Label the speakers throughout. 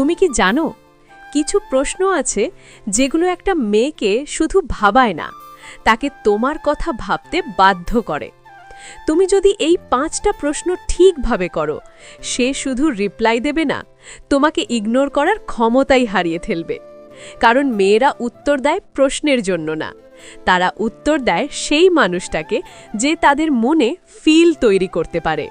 Speaker 1: তুমি কি জানো কিছু প্রশ্ন আছে যেগুলো একটা মেয়েকে শুধু ভাবায় না, তাকে তোমার কথা ভাবতে বাধ্য করে। তুমি যদি এই 5টা প্রশ্ন ঠিকভাবে করো, সে শুধু রিপ্লাই দেবে না, তোমাকে ইগনোর করার ক্ষমতাই হারিয়ে ফেলবে। কারণ মেয়েরা উত্তর দেয় প্রশ্নের জন্য না, তারা উত্তর দেয় সেই মানুষটাকে যে তাদের মনে ফিল তৈরি করতে পারে।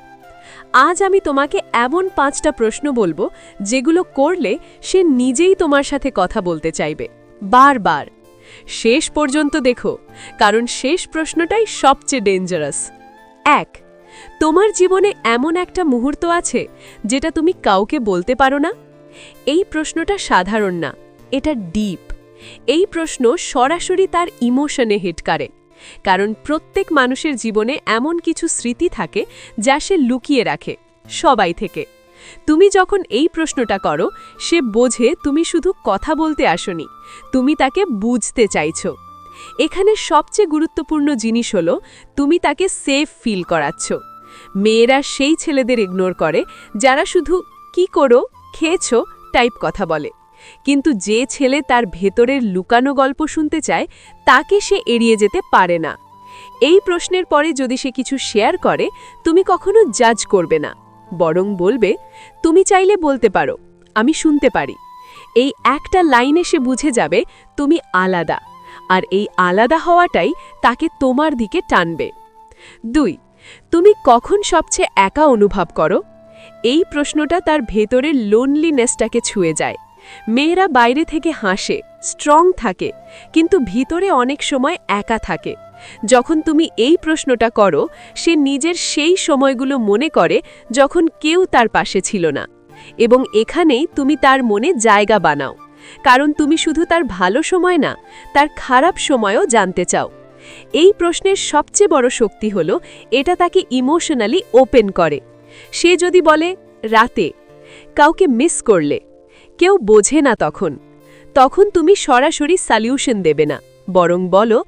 Speaker 1: আজ আমি তোমাকে এমন 5টা প্রশ্ন বলবো যেগুলো করলে সে নিজেই তোমার সাথে কথা বলতে চাইবে, বারবার। শেষ পর্যন্ত দেখো, কারণ শেষ প্রশ্নটাই সবচেয়ে ডেঞ্জারাস। 1. তোমার জীবনে এমন একটা মুহূর্ত আছে যেটা তুমি কাউকে বলতে পারো না? এই প্রশ্নটা সাধারণ না, এটা ডিপ। এই প্রশ্ন সরাসরি তার ইমোশনে হিট করে, কারণ প্রত্যেক মানুষের জীবনে এমন কিছু স্মৃতি থাকে যা সে লুকিয়ে রাখে সবাই থেকে। তুমি যখন এই প্রশ্নটা করো, সে বোঝে তুমি শুধু কথা বলতে আসোনি, তুমি তাকে বুঝতে চাইছো। এখানে সবচেয়ে গুরুত্বপূর্ণ জিনিস হলো তুমি তাকে সেফ ফিল করাচ্ছ। মেয়েরা সেই ছেলেদের ইগনোর করে যারা শুধু কি করো, খেয়েছো টাইপ কথা বলে, কিন্তু যে ছেলে তার ভেতরের লুকানো গল্প শুনতে চায় তাকে সে এড়িয়ে যেতে পারে না। এই প্রশ্নের পরে যদি সে কিছু শেয়ার করে, তুমি কখনো জাজ করবে না, বরং বলবে, তুমি চাইলে বলতে পারো, আমি শুনতে পারি। এই একটা লাইনে সে বুঝে যাবে তুমি আলাদা, আর এই আলাদা হওয়াটাই তাকে তোমার দিকে টানবে। 2. তুমি কখন সবচেয়ে একা অনুভব করো? এই প্রশ্নটা তার ভেতরের লোনলিনেসটাকে ছুঁয়ে যায়। মেয়েরা বাইরে থেকে হাসে, স্ট্রং থাকে, কিন্তু ভিতরে অনেক সময় একা থাকে। যখন তুমি এই প্রশ্নটা করো, সে নিজের সেই সময়গুলো মনে করে যখন কেউ তার পাশে ছিল না, এবং এখানেই তুমি তার মনে জায়গা বানাও, কারণ তুমি শুধু তার ভালো সময় না, তার খারাপ সময়ও জানতে চাও। এই প্রশ্নের সবচেয়ে বড় শক্তি হলো এটা তাকে ইমোশনালি ওপেন করে। সে যদি বলে রাতে, কাউকে মিস করলে, কেউ বোঝে না, তখন তুমি সরাসরি সলিউশন দেবে না, বরং বলো,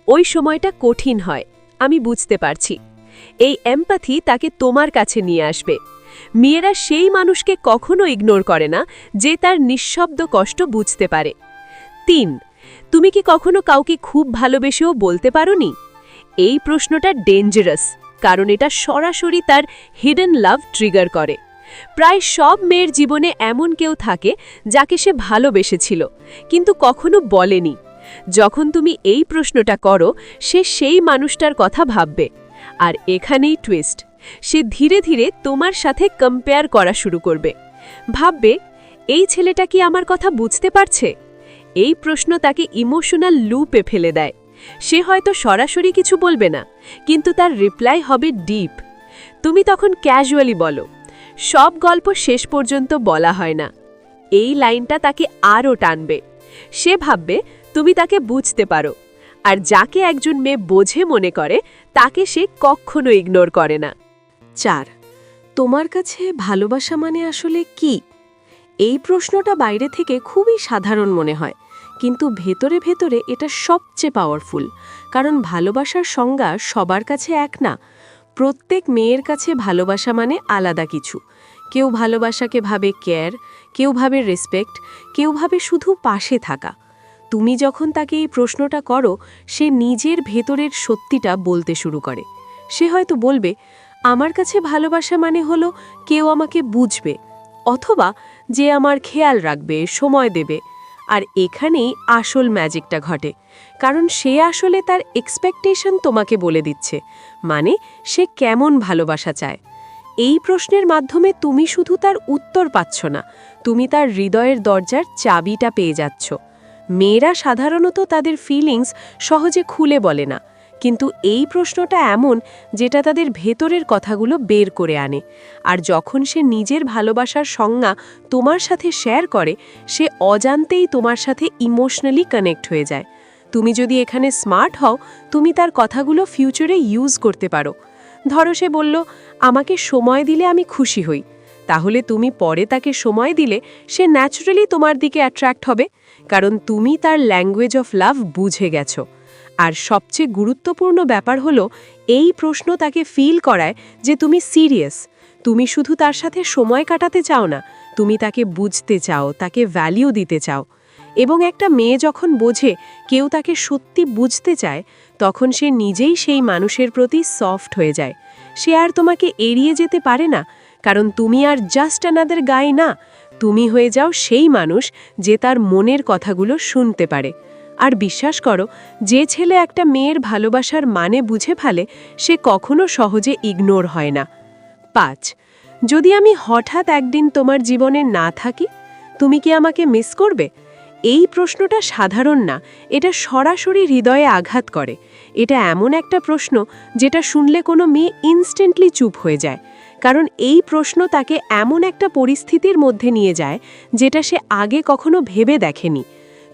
Speaker 1: ওই সময়টা কঠিন হয়, আমি বুঝতে পারছি। এই এমপ্যাথি তাকে তোমার কাছে নিয়ে আসবে। মেয়েরা সেই মানুষকে কখনো ইগনোর করে না যে তার নিঃশব্দ কষ্ট বুঝতে পারে। 3. তুমি কি কখনো কাউকে খুব ভালোবেসেও বলতে পারোনি? এই প্রশ্নটা ডেঞ্জারাস, কারণ এটা সরাসরি তার হিডেন লাভ ট্রিগার করে। প্রায় সব মেয়ের জীবনে এমন কেউ থাকে যাকে সে ভালোবেসেছিল, কিন্তু কখনো বলেনি। যখন তুমি এই প্রশ্নটা করো, সে সেই মানুষটার কথা ভাববে। আর এখানেই টুইস্ট, সে ধীরে ধীরে তোমার সাথে কম্পেয়ার করা শুরু করবে। ভাববে, এই ছেলেটা কি আমার কথা বুঝতে পারছে? এই প্রশ্ন তাকে ইমোশনাল লুপে ফেলে দেয়। সে হয়তো সরাসরি কিছু বলবে না, কিন্তু তার রিপ্লাই হবে ডিপ। তুমি তখন ক্যাজুয়ালি বলো, সব গল্প শেষ পর্যন্ত বলা হয় না। এই লাইনটা তাকে আরও টানবে। সে ভাববে তুমি তাকে বুঝতে পারো, আর যাকে একজন মেয়ে বোঝে মনে করে তাকে সে কখনো ইগনোর করে না।
Speaker 2: 4. তোমার কাছে ভালোবাসা মানে আসলে কি? এই প্রশ্নটা বাইরে থেকে খুবই সাধারণ মনে হয়, কিন্তু ভেতরে ভেতরে এটা সবচেয়ে পাওয়ারফুল। কারণ ভালোবাসার সংজ্ঞা সবার কাছে এক না। প্রত্যেক মেয়ের কাছে ভালোবাসা মানে আলাদা কিছু। কেউ ভালোবাসাকে ভাবে কেয়ার, কেউ ভাবে রেসপেক্ট, কেউ ভাবে শুধু পাশে থাকা। তুমি যখন তাকে এই প্রশ্নটা করো, সে নিজের ভেতরের সত্যিটা বলতে শুরু করে। সে হয়তো বলবে, আমার কাছে ভালোবাসা মানে হলো কেউ আমাকে বুঝবে, অথবা যে আমার খেয়াল রাখবে, সময় দেবে। আর এখানেই আসল ম্যাজিকটা ঘটে, কারণ সে আসলে তার এক্সপেকটেশন তোমাকে বলে দিচ্ছে, মানে সে কেমন ভালোবাসা চায়। এই প্রশ্নের মাধ্যমে তুমি শুধু তার উত্তর পাচ্ছ না, তুমি তার হৃদয়ের দরজার চাবিটা পেয়ে যাচ্ছ। মেয়েরা সাধারণত তাদের ফিলিংস সহজে খুলে বলে না, কিন্তু এই প্রশ্নটা এমন যেটা তাদের ভেতরের কথাগুলো বের করে আনে। আর যখন সে নিজের ভালোবাসার সংজ্ঞা তোমার সাথে শেয়ার করে, সে অজান্তেই তোমার সাথে ইমোশনালি কানেক্ট হয়ে যায়। তুমি যদি এখানে স্মার্ট হও, তুমি তার কথাগুলো ফিউচারে ইউজ করতে পারো। ধরো সে বলল, আমাকে সময় দিলে আমি খুশি হই, তাহলে তুমি পরে তাকে সময় দিলে সে ন্যাচারালি তোমার দিকে অ্যাট্রাক্ট হবে, কারণ তুমি তার ল্যাঙ্গুয়েজ অফ লাভ বুঝে গেছো। আর সবচেয়ে গুরুত্বপূর্ণ ব্যাপার হলো, এই প্রশ্ন তাকে ফিল করায় যে তুমি সিরিয়াস। তুমি শুধু তার সাথে সময় কাটাতে চাও না, তুমি তাকে বুঝতে চাও, তাকে ভ্যালিউ দিতে চাও। এবং একটা মেয়ে যখন বোঝে কেউ তাকে সত্যি বুঝতে চায়, তখন সে নিজেই সেই মানুষের প্রতি সফট হয়ে যায়। সে আর তোমাকে এড়িয়ে যেতে পারে না, কারণ তুমি আর জাস্ট অ্যানাদার গাই না, তুমি হয়ে যাও সেই মানুষ যে তার মনের কথাগুলো শুনতে পারে। আর বিশ্বাস করো, যে ছেলে একটা মেয়ের ভালোবাসার মানে বুঝে ফেলে, সে কখনো সহজে ইগনোর হয় না। 5. যদি আমি হঠাৎ একদিন তোমার জীবনে না থাকি, তুমি কি আমাকে মিস করবে? এই প্রশ্নটা সাধারণ না, এটা সরাসরি হৃদয়ে আঘাত করে। এটা এমন একটা প্রশ্ন যেটা শুনলে কোনো মেয়ে ইনস্ট্যান্টলি চুপ হয়ে যায়, কারণ এই প্রশ্ন তাকে এমন একটা পরিস্থিতির মধ্যে নিয়ে যায় যেটা সে আগে কখনো ভেবে দেখেনি।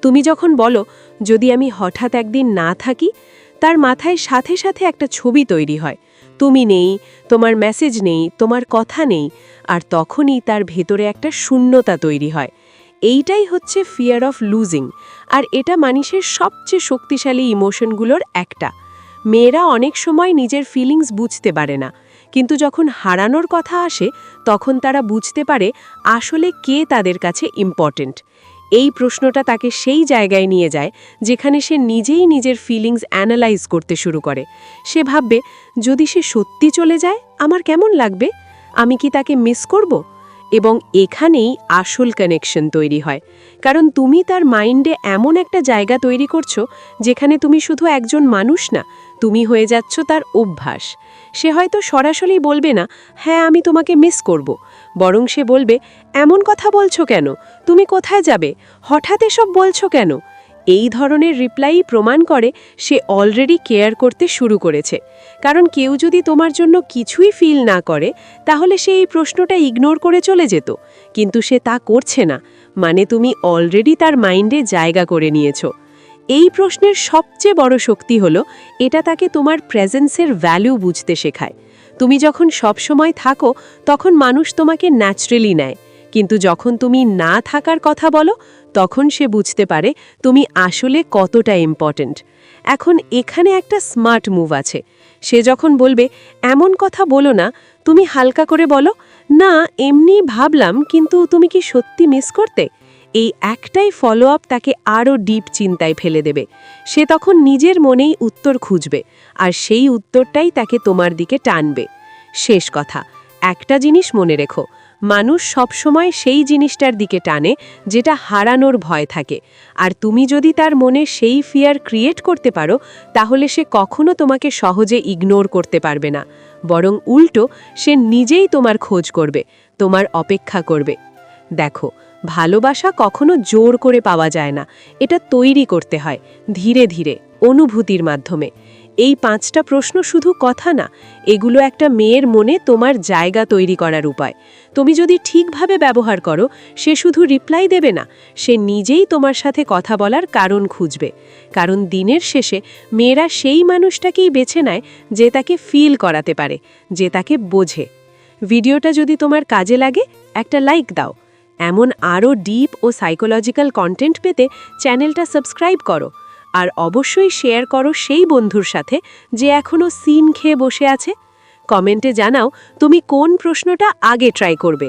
Speaker 2: তুমি যখন বলো, যদি আমি হঠাৎ একদিন না থাকি, তার মাথায় সাথে সাথে একটা ছবি তৈরি হয়। তুমি নেই, তোমার মেসেজ নেই, তোমার কথা নেই, আর তখনই তার ভেতরে একটা শূন্যতা তৈরি হয়। এইটাই হচ্ছে ফিয়ার অফ লুজিং, আর এটা মানুষের সবচেয়ে শক্তিশালী ইমোশনগুলোর একটা। মেয়েরা অনেক সময় নিজের ফিলিংস বুঝতে পারে না, কিন্তু যখন হারানোর কথা আসে, তখন তারা বুঝতে পারে আসলে কে তাদের কাছে ইম্পর্ট্যান্ট। এই প্রশ্নটা তাকে সেই জায়গায় নিয়ে যায় যেখানে সে নিজেই নিজের ফিলিংস অ্যানালাইজ করতে শুরু করে। সে ভাববে, যদি সে সত্যি চলে যায় আমার কেমন লাগবে, আমি কি তাকে মিস করব? এবং এখানেই আসল কানেকশন তৈরি হয়, কারণ তুমি তার মাইন্ডে এমন একটা জায়গা তৈরি করছো যেখানে তুমি শুধু একজন মানুষ না, তুমি হয়ে যাচ্ছ তার অভ্যাস। সে হয়তো সরাসরি বলবে না, হ্যাঁ আমি তোমাকে মিস করব, বরং সে বলবে, এমন কথা বলছো কেন, তুমি কোথায় যাবে, হঠাৎ এসব বলছো কেন? এই ধরনের রিপ্লাই প্রমাণ করে সে অলরেডি কেয়ার করতে শুরু করেছে। কারণ কেউ যদি তোমার জন্য কিছুই ফিল না করে, তাহলে সে এই প্রশ্নটা ইগনোর করে চলে যেত, কিন্তু সে তা করছে না, মানে তুমি অলরেডি তার মাইন্ডে জায়গা করে নিয়েছো। এই প্রশ্নের সবচেয়ে বড় শক্তি হলো, এটা তাকে তোমার প্রেজেন্সের ভ্যালু বুঝতে শেখায়। তুমি যখন সব সময় থাকো, তখন মানুষ তোমাকে ন্যাচারালি নেয়, কিন্তু যখন তুমি না থাকার কথা বলো, তখন সে বুঝতে পারে তুমি আসলে কতটা ইম্পর্ট্যান্ট। এখন এখানে একটা স্মার্ট মুভ আছে। সে যখন বলবে, এমন কথা বলো না, তুমি হালকা করে বলো, না এমনি ভাবলাম, কিন্তু তুমি কি সত্যি মিস করতে? এই একটাই ফলো আপ তাকে আরও ডিপ চিন্তায় ফেলে দেবে। সে তখন নিজের মনেই উত্তর খুঁজবে, আর সেই উত্তরটাই তাকে তোমার দিকে টানবে। শেষ কথা, একটা জিনিস মনে রেখো, মানুষ সবসময় সেই জিনিসটার দিকে টানে যেটা হারানোর ভয় থাকে, আর তুমি যদি তার মনে সেই ফিয়ার ক্রিয়েট করতে পারো, তাহলে সে কখনো তোমাকে সহজে ইগনোর করতে পারবে না, বরং উল্টো সে নিজেই তোমার খোঁজ করবে, তোমার অপেক্ষা করবে। দেখো, ভালোবাসা কখনো জোর করে পাওয়া যায় না, এটা তৈরি করতে হয় ধীরে ধীরে, অনুভূতির মাধ্যমে। এই 5টা প্রশ্ন শুধু কথা না, এগুলো একটা মেয়ের মনে তোমার জায়গা তৈরি করার উপায়। তুমি যদি ঠিকভাবে ব্যবহার করো, সে শুধু রিপ্লাই দেবে না, সে নিজেই তোমার সাথে কথা বলার কারণ খুঁজবে। কারণ দিনের শেষে মেয়েরা সেই মানুষটাকেই বেছে নেয় যে তাকে ফিল করাতে পারে, যে তাকে বোঝে। ভিডিওটা যদি তোমার কাজে লাগে, একটা লাইক দাও। এমন আরও ডিপ ও সাইকোলজিক্যাল কন্টেন্ট পেতে চ্যানেলটা সাবস্ক্রাইব করো, আর অবশ্যই শেয়ার করো সেই বন্ধুর সাথে যে এখনও সিন খেয়ে বসে আছে। কমেন্টে জানাও তুমি কোন প্রশ্নটা আগে ট্রাই করবে।